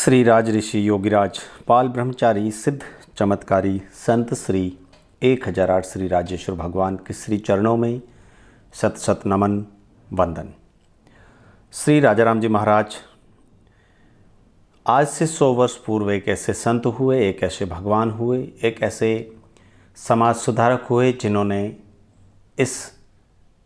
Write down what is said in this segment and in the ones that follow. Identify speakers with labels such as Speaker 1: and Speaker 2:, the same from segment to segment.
Speaker 1: श्री राज ऋषि योगीराज पाल ब्रह्मचारी सिद्ध चमत्कारी संत श्री 1008 श्री राजेश्वर भगवान के श्री चरणों में शत शत नमन वंदन। श्री राजाराम जी महाराज आज से 100 वर्ष पूर्व एक ऐसे संत हुए, एक ऐसे भगवान हुए, एक ऐसे समाज सुधारक हुए जिन्होंने इस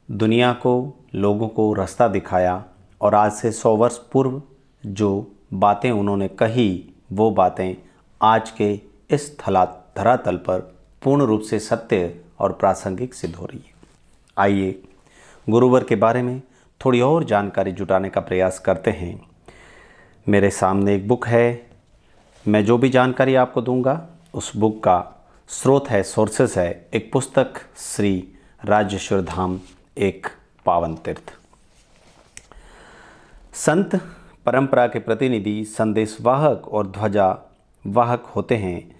Speaker 1: दुनिया को, लोगों को रास्ता दिखाया। और आज से 100 वर्ष पूर्व जो बातें उन्होंने कही, वो बातें आज के इस धरातल पर पूर्ण रूप से सत्य और प्रासंगिक सिद्ध हो रही है। आइए गुरुवर के बारे में थोड़ी और जानकारी जुटाने का प्रयास करते हैं। मेरे सामने एक बुक है। मैं जो भी जानकारी आपको दूंगा उस बुक का स्रोत है, सोर्सेस है एक पुस्तक श्री राजेश्वर धाम एक पावन तीर्थ। संत परंपरा के प्रतिनिधि, संदेशवाहक और ध्वजा वाहक होते हैं।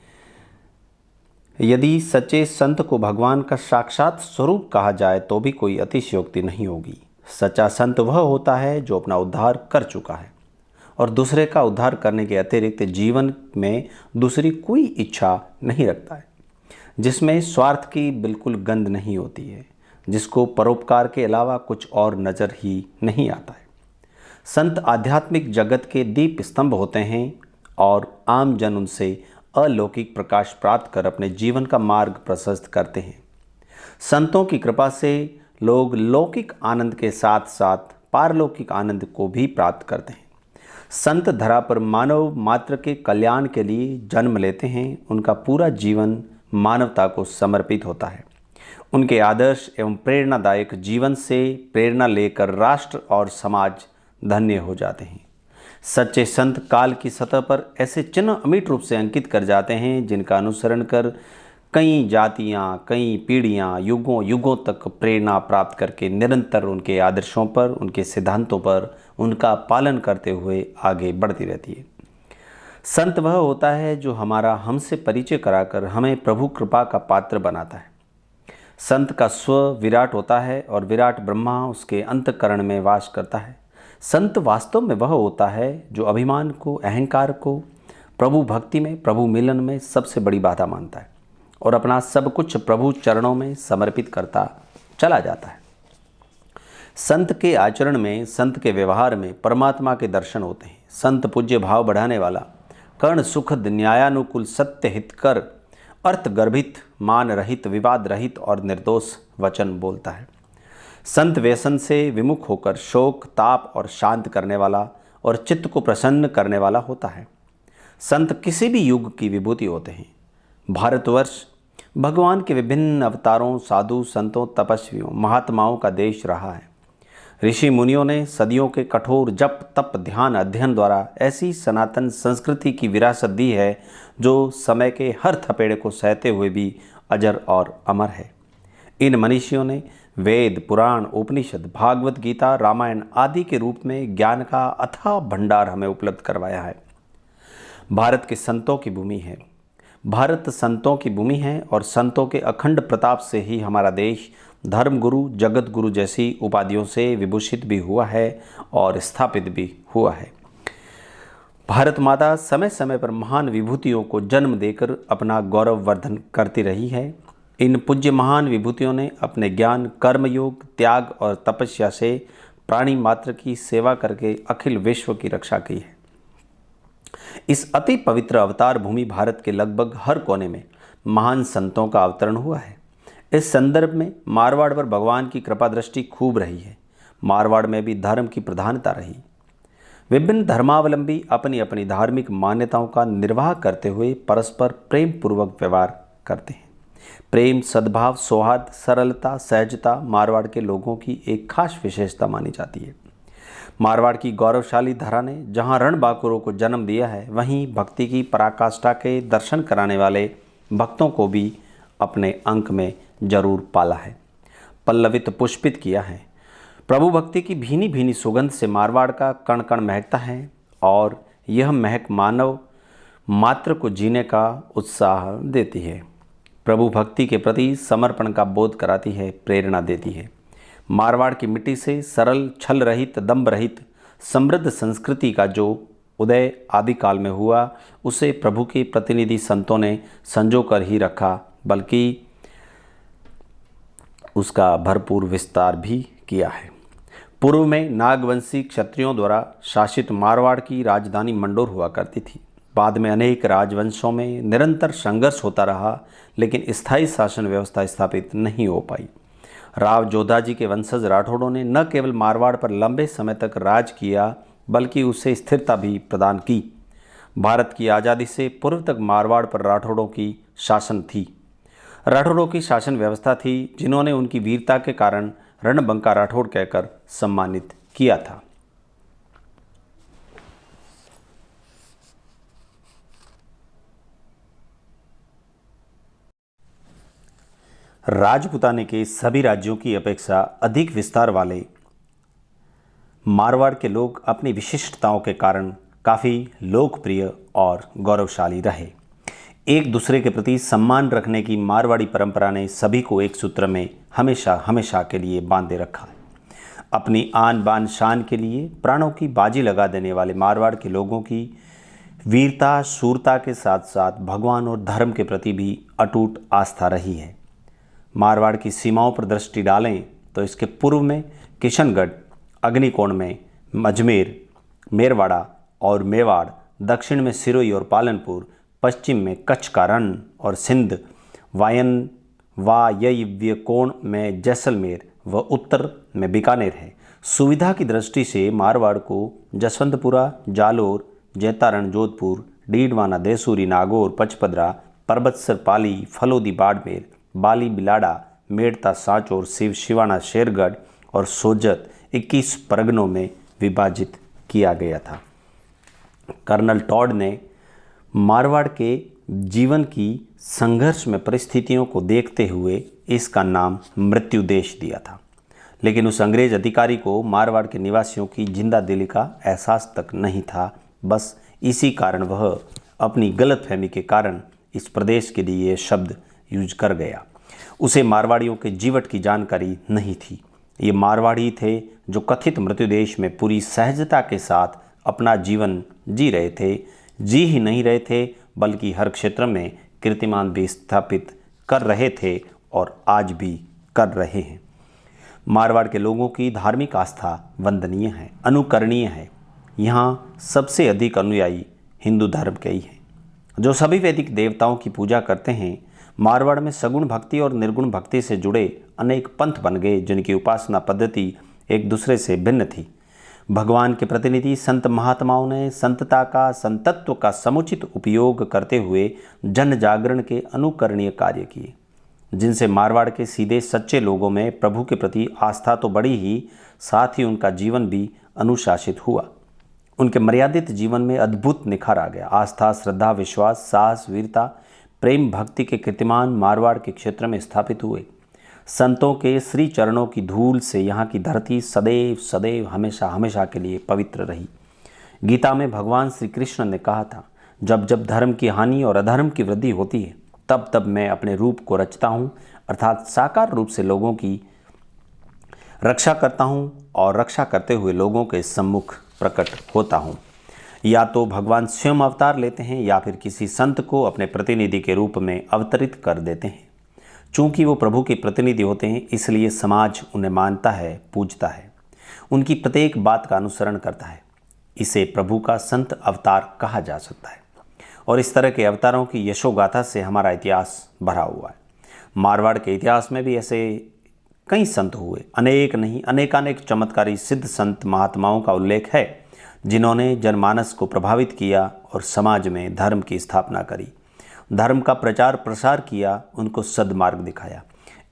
Speaker 1: यदि सच्चे संत को भगवान का साक्षात स्वरूप कहा जाए तो भी कोई अतिशयोक्ति नहीं होगी। सच्चा संत वह होता है जो अपना उद्धार कर चुका है और दूसरे का उद्धार करने के अतिरिक्त जीवन में दूसरी कोई इच्छा नहीं रखता है, जिसमें स्वार्थ की बिल्कुल गंध नहीं होती है, जिसको परोपकार के अलावा कुछ और नज़र ही नहीं आता है। संत आध्यात्मिक जगत के दीप स्तंभ होते हैं और आम जन उनसे अलौकिक प्रकाश प्राप्त कर अपने जीवन का मार्ग प्रशस्त करते हैं। संतों की कृपा से लोग लौकिक आनंद के साथ साथ पारलौकिक आनंद को भी प्राप्त करते हैं। संत धरा पर मानव मात्र के कल्याण के लिए जन्म लेते हैं। उनका पूरा जीवन मानवता को समर्पित होता है। उनके आदर्श एवं प्रेरणादायक जीवन से प्रेरणा लेकर राष्ट्र और समाज धन्य हो जाते हैं। सच्चे संत काल की सतह पर ऐसे चिन्ह अमिट रूप से अंकित कर जाते हैं जिनका अनुसरण कर कई जातियाँ, कई पीढ़ियाँ, युगों युगों तक प्रेरणा प्राप्त करके निरंतर उनके आदर्शों पर, उनके सिद्धांतों पर उनका पालन करते हुए आगे बढ़ती रहती है। संत वह होता है जो हमारा हमसे परिचय कराकर हमें प्रभु कृपा का पात्र बनाता है। संत का स्व विराट होता है और विराट ब्रह्मा उसके अंतःकरण में वास करता है। संत वास्तव में वह होता है जो अभिमान को, अहंकार को प्रभु भक्ति में, प्रभु मिलन में सबसे बड़ी बाधा मानता है और अपना सब कुछ प्रभु चरणों में समर्पित करता चला जाता है। संत के आचरण में, संत के व्यवहार में परमात्मा के दर्शन होते हैं। संत पूज्य भाव बढ़ाने वाला, कर्ण सुखद, न्यायानुकूल, सत्य हितकर, अर्थ गर्भित, मान रहित, विवाद रहित और निर्दोष वचन बोलता है। संत व्यसन से विमुख होकर शोक, ताप और शांत करने वाला और चित्त को प्रसन्न करने वाला होता है। संत किसी भी युग की विभूति होते हैं। भारतवर्ष भगवान के विभिन्न अवतारों, साधु संतों, तपस्वियों, महात्माओं का देश रहा है। ऋषि मुनियों ने सदियों के कठोर जप, तप, ध्यान, अध्ययन द्वारा ऐसी सनातन संस्कृति की विरासत दी है जो समय के हर थपेड़े को सहते हुए भी अजर और अमर है। इन मनीषियों ने वेद, पुराण, उपनिषद, भागवत गीता, रामायण आदि के रूप में ज्ञान का अथाह भंडार हमें उपलब्ध करवाया है। भारत के संतों की भूमि है। भारत संतों की भूमि है और संतों के अखंड प्रताप से ही हमारा देश धर्मगुरु, जगत गुरु जैसी उपाधियों से विभूषित भी हुआ है और स्थापित भी हुआ है। भारत माता समय समय पर महान विभूतियों को जन्म देकर अपना गौरव वर्धन करती रही है। इन पूज्य महान विभूतियों ने अपने ज्ञान, कर्मयोग, त्याग और तपस्या से प्राणी मात्र की सेवा करके अखिल विश्व की रक्षा की है। इस अति पवित्र अवतार भूमि भारत के लगभग हर कोने में महान संतों का अवतरण हुआ है। इस संदर्भ में मारवाड़ पर भगवान की कृपा दृष्टि खूब रही है। मारवाड़ में भी धर्म की प्रधानता रही। विभिन्न धर्मावलंबी अपनी अपनी धार्मिक मान्यताओं का निर्वाह करते हुए परस्पर प्रेम पूर्वक व्यवहार करते हैं। प्रेम, सद्भाव, सौहार्द, सरलता, सहजता मारवाड़ के लोगों की एक खास विशेषता मानी जाती है। मारवाड़ की गौरवशाली धरा ने जहां रणबांकुरों को जन्म दिया है, वहीं भक्ति की पराकाष्ठा के दर्शन कराने वाले भक्तों को भी अपने अंक में जरूर पाला है, पल्लवित, पुष्पित किया है। प्रभु भक्ति की भीनी भीनी सुगंध से मारवाड़ का कण कण महकता है और यह महक मानव मात्र को जीने का उत्साह देती है, प्रभु भक्ति के प्रति समर्पण का बोध कराती है, प्रेरणा देती है। मारवाड़ की मिट्टी से सरल, छल रहित, दंभ रहित, समृद्ध संस्कृति का जो उदय आदि काल में हुआ, उसे प्रभु के प्रतिनिधि संतों ने संजो कर ही रखा, बल्कि उसका भरपूर विस्तार भी किया है। पूर्व में नागवंशी क्षत्रियों द्वारा शासित मारवाड़ की राजधानी मंडोर हुआ करती थी। बाद में अनेक राजवंशों में निरंतर संघर्ष होता रहा, लेकिन स्थायी शासन व्यवस्था स्थापित नहीं हो पाई। राव जोधाजी के वंशज राठौड़ों ने न केवल मारवाड़ पर लंबे समय तक राज किया, बल्कि उसे स्थिरता भी प्रदान की। भारत की आज़ादी से पूर्व तक मारवाड़ पर राठौड़ों की शासन थी। राठौड़ों की शासन व्यवस्था थी, जिन्होंने उनकी वीरता के कारण रणबंका राठौड़ कहकर सम्मानित किया था। राजपूताने के सभी राज्यों की अपेक्षा अधिक विस्तार वाले मारवाड़ के लोग अपनी विशिष्टताओं के कारण काफ़ी लोकप्रिय और गौरवशाली रहे। एक दूसरे के प्रति सम्मान रखने की मारवाड़ी परंपरा ने सभी को एक सूत्र में हमेशा हमेशा के लिए बांधे रखा है। अपनी आन बान शान के लिए प्राणों की बाजी लगा देने वाले मारवाड़ के लोगों की वीरता शूरता के साथ साथ भगवान और धर्म के प्रति भी अटूट आस्था रही है। मारवाड़ की सीमाओं पर दृष्टि डालें तो इसके पूर्व में किशनगढ़, अग्निकोण में अजमेर, मेरवाड़ा और मेवाड़, दक्षिण में सिरोही और पालनपुर, पश्चिम में कच्छ का रण और सिंध, वायव्य कोण में जैसलमेर व उत्तर में बीकानेर है। सुविधा की दृष्टि से मारवाड़ को जसवंतपुरा, जालोर, जैतारण, जोधपुर, डीडवाना, देसूरी, नागौर, पचपदरा, परबतसर, पाली, फलोदी, बाड़मेर, बाली, बिलाड़ा, मेड़ता, सांचौर, शिवाना, शेरगढ़ और सोजत 21 परगनों में विभाजित किया गया था। कर्नल टॉड ने मारवाड़ के जीवन की संघर्ष में परिस्थितियों को देखते हुए इसका नाम मृत्यु देश दिया था, लेकिन उस अंग्रेज अधिकारी को मारवाड़ के निवासियों की जिंदा दिली का एहसास तक नहीं था। बस इसी कारण वह अपनी गलतफहमी के कारण इस प्रदेश के लिए ये शब्द यूज कर गया। उसे मारवाड़ियों के जीवट की जानकारी नहीं थी। ये मारवाड़ी थे जो कथित मृत्यु देश में पूरी सहजता के साथ अपना जीवन जी रहे थे। जी ही नहीं रहे थे, बल्कि हर क्षेत्र में कीर्तिमान भी स्थापित कर रहे थे और आज भी कर रहे हैं। मारवाड़ के लोगों की धार्मिक आस्था वंदनीय है, अनुकरणीय है। यहाँ सबसे अधिक अनुयायी हिंदू धर्म के ही हैं, जो सभी वैदिक देवताओं की पूजा करते हैं। मारवाड़ में सगुण भक्ति और निर्गुण भक्ति से जुड़े अनेक पंथ बन गए, जिनकी उपासना पद्धति एक दूसरे से भिन्न थी। भगवान के प्रतिनिधि संत महात्माओं ने संतता का, संतत्व का समुचित उपयोग करते हुए जन जागरण के अनुकरणीय कार्य किए, जिनसे मारवाड़ के सीधे सच्चे लोगों में प्रभु के प्रति आस्था तो बढ़ी ही, साथ ही उनका जीवन भी अनुशासित हुआ। उनके मर्यादित जीवन में अद्भुत निखार आ गया। आस्था, श्रद्धा, विश्वास, साहस, वीरता, प्रेम, भक्ति के कीर्तिमान मारवाड़ के क्षेत्र में स्थापित हुए। संतों के श्री चरणों की धूल से यहाँ की धरती सदैव सदैव हमेशा हमेशा के लिए पवित्र रही। गीता में भगवान श्री कृष्ण ने कहा था, जब जब धर्म की हानि और अधर्म की वृद्धि होती है, तब तब मैं अपने रूप को रचता हूँ, अर्थात साकार रूप से लोगों की रक्षा करता हूँ और रक्षा करते हुए लोगों के सम्मुख प्रकट होता हूँ। या तो भगवान स्वयं अवतार लेते हैं या फिर किसी संत को अपने प्रतिनिधि के रूप में अवतरित कर देते हैं। चूँकि वो प्रभु के प्रतिनिधि होते हैं, इसलिए समाज उन्हें मानता है, पूजता है, उनकी प्रत्येक बात का अनुसरण करता है। इसे प्रभु का संत अवतार कहा जा सकता है और इस तरह के अवतारों की यशोगाथा से हमारा इतिहास भरा हुआ है। मारवाड़ के इतिहास में भी ऐसे कई संत हुए, अनेक नहीं अनेकानेक चमत्कारी सिद्ध संत महात्माओं का उल्लेख है, जिन्होंने जनमानस को प्रभावित किया और समाज में धर्म की स्थापना करी, धर्म का प्रचार प्रसार किया, उनको सद्मार्ग दिखाया।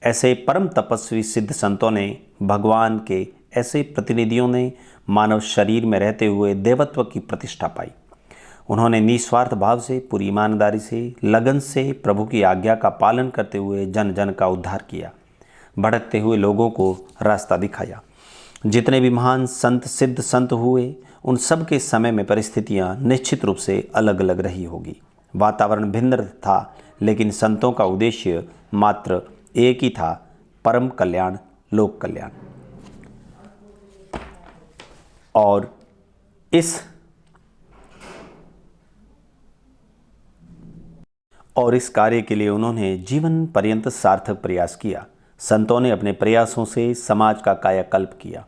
Speaker 1: ऐसे परम तपस्वी सिद्ध संतों ने, भगवान के ऐसे प्रतिनिधियों ने मानव शरीर में रहते हुए देवत्व की प्रतिष्ठा पाई। उन्होंने निस्वार्थ भाव से, पूरी ईमानदारी से, लगन से प्रभु की आज्ञा का पालन करते हुए जन जन का उद्धार किया, भटकते हुए लोगों को रास्ता दिखाया। जितने भी महान संत सिद्ध संत हुए, उन सब के समय में परिस्थितियां निश्चित रूप से अलग अलग रही होगी, वातावरण भिन्न था, लेकिन संतों का उद्देश्य मात्र एक ही था, परम कल्याण, लोक कल्याण। और इस और इस कार्य के लिए उन्होंने जीवन पर्यंत सार्थक प्रयास किया। संतों ने अपने प्रयासों से समाज का कायाकल्प किया।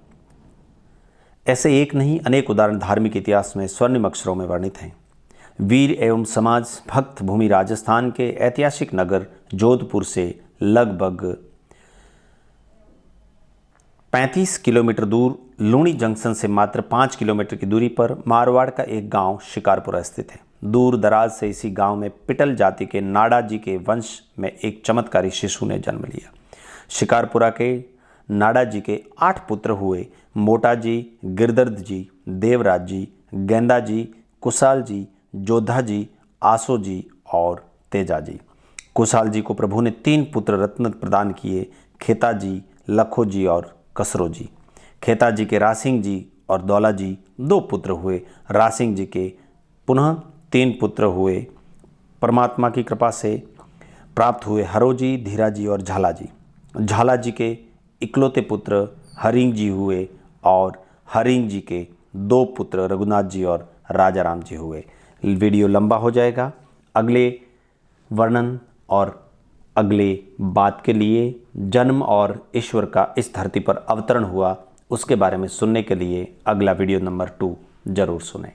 Speaker 1: ऐसे एक नहीं अनेक उदाहरण धार्मिक इतिहास में स्वर्णिम अक्षरों में वर्णित हैं। वीर एवं समाज भक्त भूमि राजस्थान के ऐतिहासिक नगर जोधपुर से लगभग 35 किलोमीटर दूर, लूणी जंक्शन से मात्र 5 किलोमीटर की दूरी पर मारवाड़ का एक गांव शिकारपुरा स्थित है। दूर दराज से इसी गांव में पिटल जाति के नाडा जी के वंश में एक चमत्कारी शिशु ने जन्म लिया। शिकारपुरा के नाडा जी के 8 पुत्र हुए। मोटा जी, गिरदर्द जी, देवराज जी, गेंदा जी, कुशाल जी, जोधा जी, आसो जी और तेजा जी। कुशाल जी को प्रभु ने 3 पुत्र रत्न प्रदान किए, खेता जी, लखो जी और कसरो जी। खेता जी के रासिंग जी और दौला जी 2 पुत्र हुए। रासिंग जी के पुनः 3 पुत्र हुए। परमात्मा की कृपा से प्राप्त हुए हरो जी, धीरा जी और झाला जी। झाला जी के इकलौते पुत्र हरिंग जी हुए और हरिंग जी के 2 पुत्र रघुनाथ जी और राजा राम जी हुए। वीडियो लंबा हो जाएगा। अगले वर्णन और अगले बात के लिए जन्म और ईश्वर का इस धरती पर अवतरण हुआ उसके बारे में सुनने के लिए अगला वीडियो नंबर 2 जरूर सुनें।